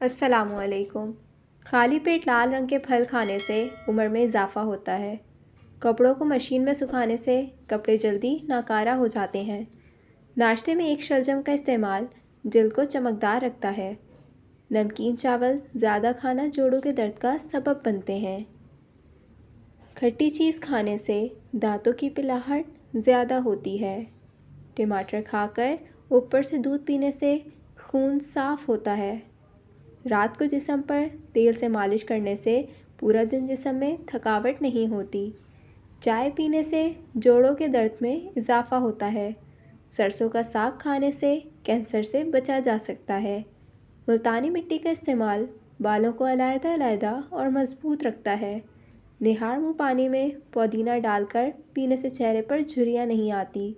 अस्सलामुअलैकुम। खाली पेट लाल रंग के फल खाने से उम्र में इजाफ़ा होता है। कपड़ों को मशीन में सुखाने से कपड़े जल्दी नाकारा हो जाते हैं। नाश्ते में एक शलजम का इस्तेमाल जल्द को चमकदार रखता है। नमकीन चावल ज़्यादा खाना जोड़ों के दर्द का सबब बनते हैं। खट्टी चीज़ खाने से दांतों की पिलाहट ज़्यादा होती है। टमाटर खाकर ऊपर से दूध पीने से खून साफ़ होता है। रात को जिस्म पर तेल से मालिश करने से पूरा दिन जिस्म में थकावट नहीं होती। चाय पीने से जोड़ों के दर्द में इजाफ़ा होता है। सरसों का साग खाने से कैंसर से बचा जा सकता है। मुल्तानी मिट्टी का इस्तेमाल बालों को अलग-अलग और मज़बूत रखता है। निहार मुँह पानी में पुदीना डालकर पीने से चेहरे पर झुर्रियाँ नहीं आती।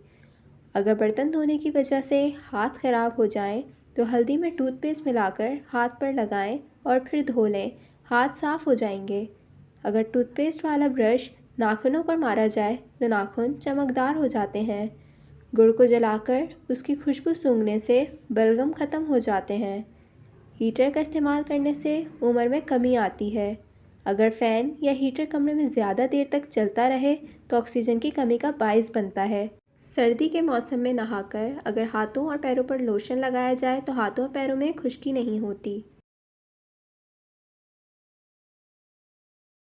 अगर बर्तन धोने की वजह से हाथ ख़राब हो जाएं, तो हल्दी में टूथपेस्ट मिलाकर हाथ पर लगाएं और फिर धो लें, हाथ साफ़ हो जाएंगे। अगर टूथपेस्ट वाला ब्रश नाखूनों पर मारा जाए तो नाखून चमकदार हो जाते हैं। गुड़ को जलाकर उसकी खुशबू सूंघने से बलगम ख़त्म हो जाते हैं। हीटर का इस्तेमाल करने से उम्र में कमी आती है। अगर फ़ैन या हीटर कमरे में ज़्यादा देर तक चलता रहे तो ऑक्सीजन की कमी का बाइस बनता है। सर्दी के मौसम में नहाकर अगर हाथों और पैरों पर लोशन लगाया जाए तो हाथों और पैरों में खुश्की नहीं होती।